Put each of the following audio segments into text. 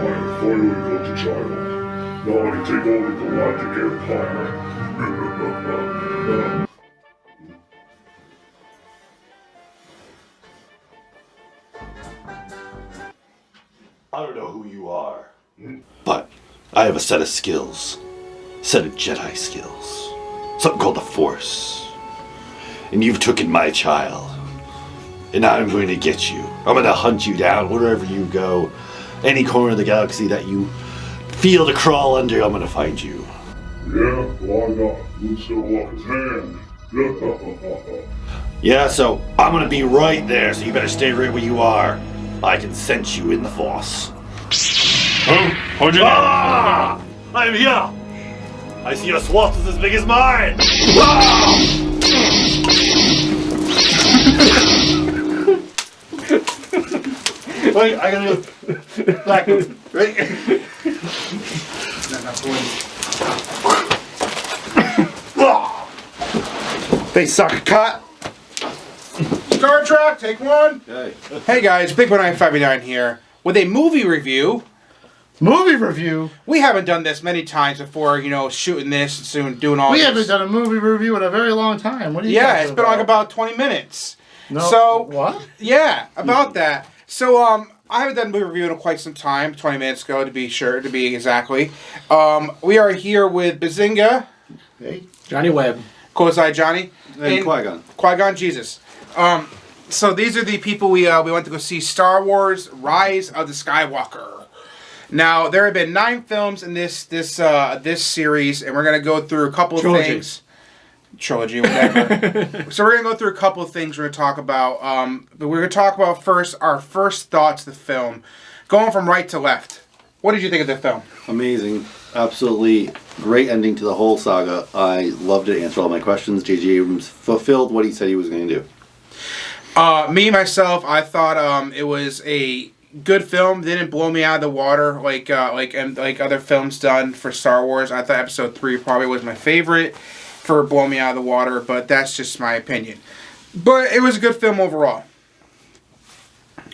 am finally built a child. Now I can take over the Galactic Empire. I don't know who you are, but I have a set of skills. A set of Jedi skills. Something called the Force. And you've taken my child. And I'm going to get you. I'm going to hunt you down wherever you go. Any corner of the galaxy that you feel to crawl under, I'm going to find you. Yeah, why not? Luke Skywalker's hand. Yeah, so I'm going to be right there, so you better stay right where you are. I can sense you in the Force. Oh, hold your Ah! I'm here! I see a swat that's as big as mine! Ah! Wait, I gotta go back. Right? They suck. Cut. Star Trek, take one. Okay. Hey guys, Big 1959 here with a movie review. Movie review. We haven't done this many times before, shooting this and soon doing all We this. haven't done a movie review in a very long time. What are you Yeah, talking it's been like about 20 minutes. No. So What? Yeah, about that. So I haven't done a movie review in quite some time, 20 minutes ago to be sure, to be exactly. We are here with Bazinga, Hey. Johnny Webb. Kozai Johnny, And Qui-Gon. Qui-Gon Jesus. So these are the people we went to go see Star Wars: Rise of the Skywalker. Now there have been 9 films in this series, and we're gonna go through a couple of things. Trilogy, whatever. So we're gonna go through a couple of things we're gonna talk about. But we're gonna talk about first our first thoughts of the film, going from right to left. What did you think of the film? Amazing. Absolutely great ending to the whole saga. I loved it. Answered all my questions. J.J. Abrams fulfilled what he said he was going to do. Myself, I thought it was a good film. Didn't blow me out of the water like other films done for Star Wars. I thought Episode 3 probably was my favorite for blow me out of the water, but that's just my opinion. But it was a good film overall.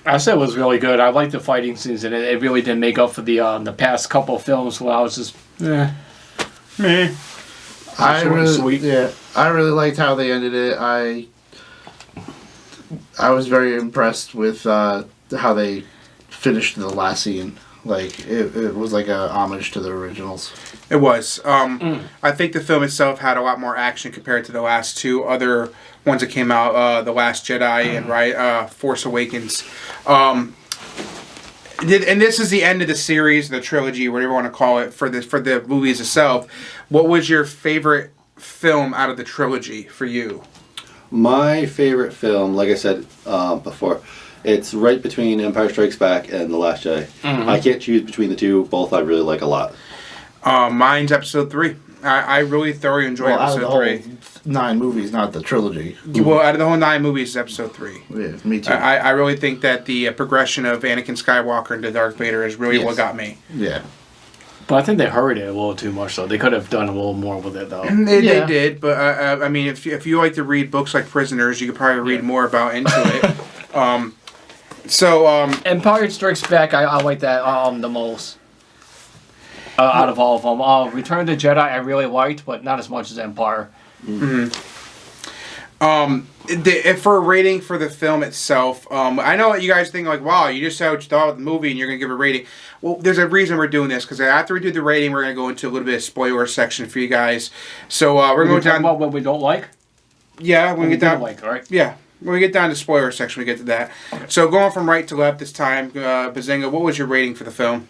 I said it was really good. I liked the fighting scenes in it. It really didn't make up for the past couple of films where I was just meh. I Short and really, sweet. yeah, I really liked how they ended it. I was very impressed with how they finished the last scene. Like it was like a homage to the originals. It was. I think the film itself had a lot more action compared to the last two other ones that came out, The Last Jedi and Force Awakens. And this is the end of the series, the trilogy, whatever you want to call it, for the movies itself. What was your favorite film out of the trilogy for you? My favorite film, like I said before, it's right between Empire Strikes Back and The Last Jedi. Mm-hmm. I can't choose between the two. Both I really like a lot. Mine's Episode 3. I really thoroughly enjoyed Out of Episode the 3. whole 9 movies, not the trilogy. Well, out of the whole 9 movies, it's Episode 3. Yeah, me too. I really think that the progression of Anakin Skywalker into Darth Vader is really what got me. Yeah. But I think they hurried it a little too much, though. They could have done a little more with it, though. They did, but I mean, if you like to read books like Prisoners, you could probably read more about into it. Empire Strikes Back, I like that the most. Out of all of them. Return of the Jedi I really liked, but not as much as Empire. Mm-hmm. For a rating for the film itself, I know what you guys think, like, wow, you just said what you thought of the movie and you're going to give a rating. Well, there's a reason we're doing this, because after we do the rating, we're going to go into a little bit of spoiler section for you guys. So we're going to go down... about what we don't like? Yeah, when we get down... Like, all right? Yeah, when we get down to spoiler section, we get to that. So going from right to left this time, Bazinga, what was your rating for the film?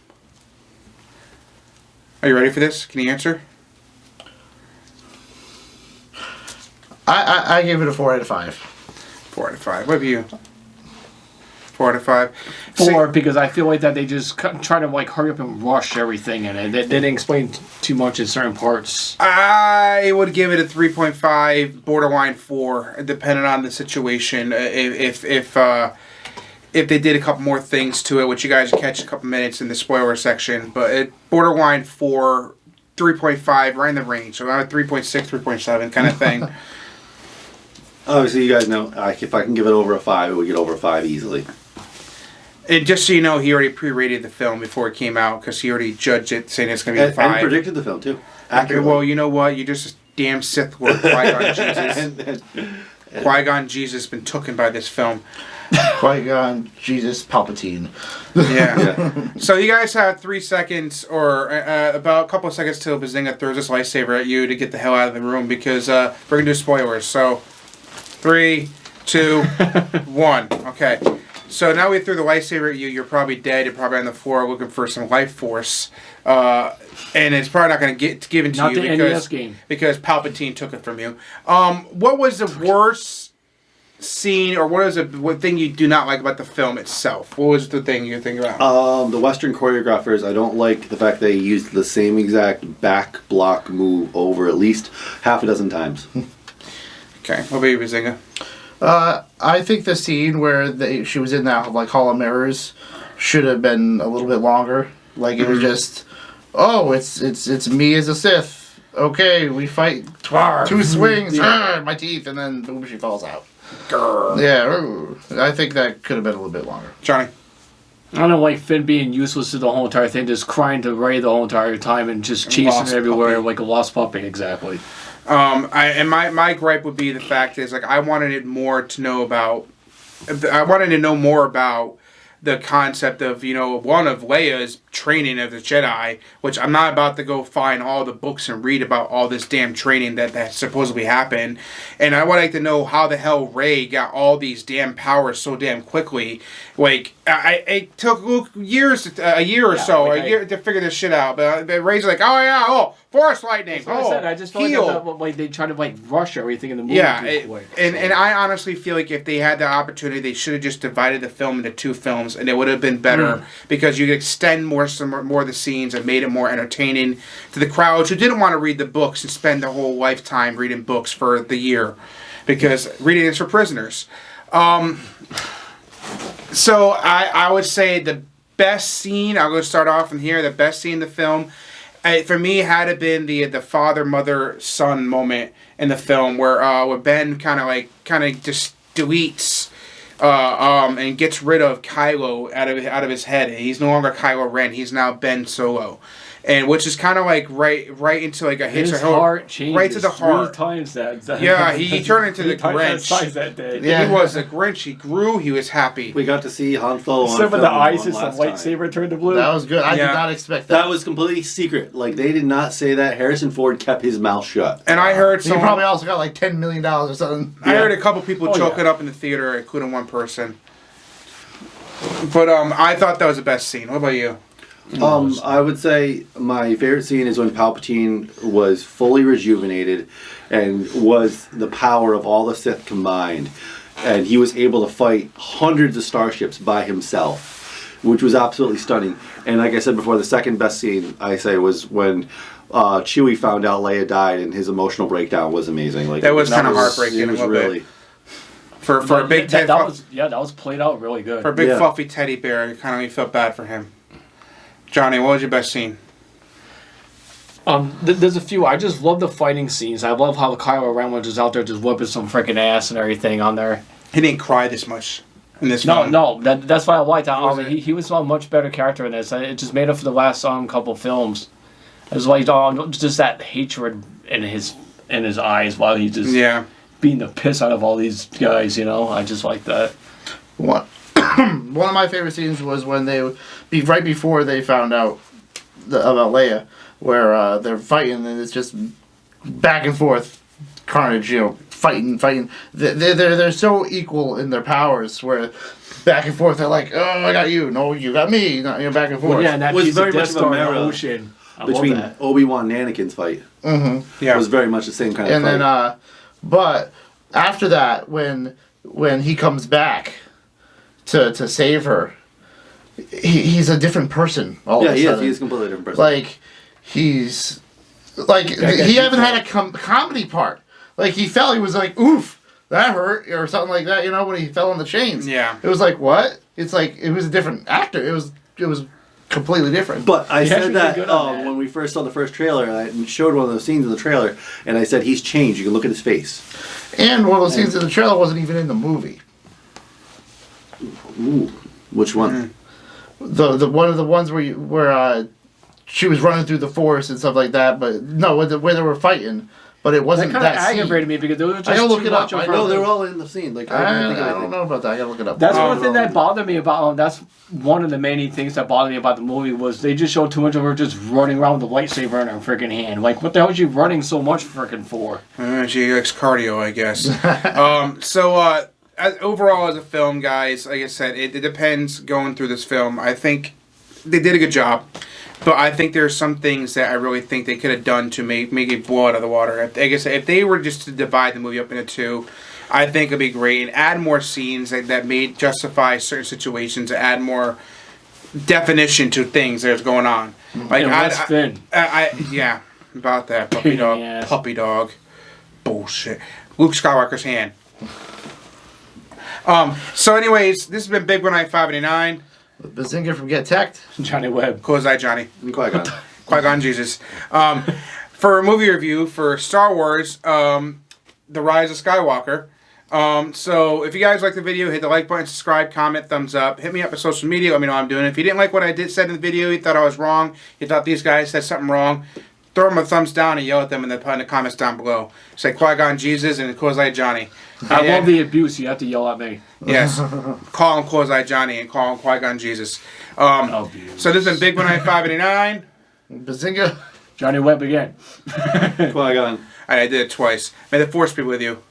Are you ready for this? Can you answer? I gave it a 4 out of 5. 4 out of 5. What about you? 4 out of 5. 4, because I feel like that they just try to like hurry up and rush everything in it. They didn't explain too much in certain parts. I would give it a 3.5, borderline 4, depending on the situation. If they did a couple more things to it, which you guys will catch a couple minutes in the spoiler section, but it borderline 4, 3.5, right in the range. So around 3.6, 3.7 kind of thing. Obviously, you guys know if I can give it over a 5, it would get over a 5 easily. And just so you know, he already pre-rated the film before it came out because he already judged it, saying it's going to be a 5. And predicted the film too. Accurately. Well, you know what? You're just a damn Sith Lord, Qui-Gon Jesus. Qui-Gon Jesus been taken by this film. Qui-Gon Jesus Palpatine. Yeah. So you guys have 3 seconds, or about a couple of seconds till Bazinga throws this lightsaber at you to get the hell out of the room because we're gonna do spoilers. So, 3, 2, 1. Okay. So now we threw the lightsaber at you. You're probably dead. You're probably on the floor looking for some life force, and it's probably not going to get given to Not you the NES game. because Palpatine took it from you. What was the worst scene, or what is what thing you do not like about the film itself? What was the thing you think about? The Western choreographers, I don't like the fact they used the same exact back block move over at least half a dozen times. Okay, what about you, Bazinga? I think the scene where she was in that like Hall of Mirrors should have been a little bit longer. Like it was just, oh, it's me as a Sith. Okay, we fight 2 swings, my teeth, and then boom, she falls out. Grr. Yeah, I think that could have been a little bit longer. Johnny? I don't like Finn being useless to the whole entire thing, just crying to Rey the whole entire time and just chasing Lost her everywhere puppy. like a lost puppy, exactly. My gripe would be the fact is like I wanted to know more about the concept of, one of Leia's training of the Jedi, which I'm not about to go find all the books and read about all this damn training that supposedly happened. And I would like to know how the hell Rey got all these damn powers so damn quickly. Like, it took Luke a year or so to figure this shit out. But Rey's like, Force lightning. That's what I said. I just feel like they try to rush everything in the movie. And I honestly feel like if they had the opportunity, they should have just divided the film into 2 films, and it would have been better because you could extend more of the scenes and made it more entertaining to the crowds who didn't want to read the books and spend their whole lifetime reading books for the year, because reading is for prisoners. So I would say the best scene, I'm going to start off from here, the best scene in the film, for me, had to been the father, mother, son moment in the film where Ben kind of just deletes and gets rid of Kylo out of his head. He's no longer Kylo Ren. He's now Ben Solo. And which is kind of like right into like a hit his heart changed right to the heart. 3 times that. Yeah, he turned into the Grinch. That day. Yeah, he was a Grinch. He grew. He was happy. We got to see Han Solo on Except for film the eyes, one the last lightsaber time. turned to blue. That was good. I did not expect that. That was completely secret. Like, they did not say that. Harrison Ford kept his mouth shut. And I heard He probably also got like $10 million or something. I heard a couple people choke it up in the theater, including one person. But I thought that was the best scene. What about you? I would say my favorite scene is when Palpatine was fully rejuvenated and was the power of all the Sith combined. And he was able to fight hundreds of starships by himself, which was absolutely stunning. And like I said before, the second best scene, I say, was when Chewie found out Leia died, and his emotional breakdown was amazing. Like, that was kind of heartbreaking It was a little really... bit. For a big that was played out really good. For a big fluffy teddy bear, you kind of felt bad for him. Johnny, what was your best scene? There's a few. I just love the fighting scenes. I love how Kylo Ren was just out there just whipping some freaking ass and everything on there. He didn't cry this much in this film. No, that's why I liked that. He was a much better character in this. It just made up for the last couple films. It was like just that hatred in his eyes while he just beating the piss out of all these guys. I just like that. One of my favorite scenes was when right before they found out about Leia, where they're fighting and it's just back and forth carnage, fighting. They're so equal in their powers, where back and forth they're like, oh, I got you, no, you got me, back and forth. Well, yeah, and that was piece very of much Death of a Star in the mirror ocean. between Obi-Wan and Anakin's fight. Mm-hmm. Yeah, it was very much the same kind of and fight. then, but after that, when he comes back to save her, he's a different person. He is. He's a completely different person. Like, he's like he haven't had a comedy part. Like, he was like, oof, that hurt, or something like that. When he fell on the chains. Yeah. It was like, what? It's like it was a different actor. It was completely different. But I said that that. when we first saw the first trailer, and I showed one of those scenes in the trailer, and I said he's changed. You can look at his face. And one of those scenes in the trailer wasn't even in the movie. Ooh, which one? the one of the ones where she was running through the forest and stuff like that. But no, where they were fighting. But it wasn't that that kind of aggravated me because there was just look too it up. much of I No, they were all in the scene. Like I don't know about that. I gotta look it up. That's one thing that bothered me about. That's one of the many things that bothered me about the movie was they just showed too much of her just running around with a lightsaber in her freaking hand. Like, what the hell is she running so much freaking for? She likes cardio, I guess. Overall, as a film, guys, like I said, it depends going through this film. I think they did a good job. But I think there's some things that I really think they could have done to make it blow out of the water. Like I said, if they were just to divide the movie up into two, I think it'd be great. And add more scenes that made justify certain situations. Add more definition to things that's going on. Like yeah, about that puppy dog. Yes. Puppy dog. Bullshit. Luke Skywalker's hand. So anyways, this has been Big One Night 589. Bazinga from Get Teched. Johnny Webb. Kozai Johnny. Qui-Gon. Qui-Gon Jesus. For a movie review for Star Wars, The Rise of Skywalker. So if you guys like the video, hit the like button, subscribe, comment, thumbs up. Hit me up on social media. Let me know how I'm doing. If you didn't like what I said in the video, you thought I was wrong, you thought these guys said something wrong, throw them a thumbs down and yell at them in the comments down below. Say Qui-Gon Jesus and Kozai Johnny. I love the abuse. You have to yell at me. Yes. Call him Kozai Johnny and call him Qui-Gon Jesus. So this has been Big One Night 589. Bazinga. Johnny Webb again. Qui-Gon. I did it twice. May the Force be with you.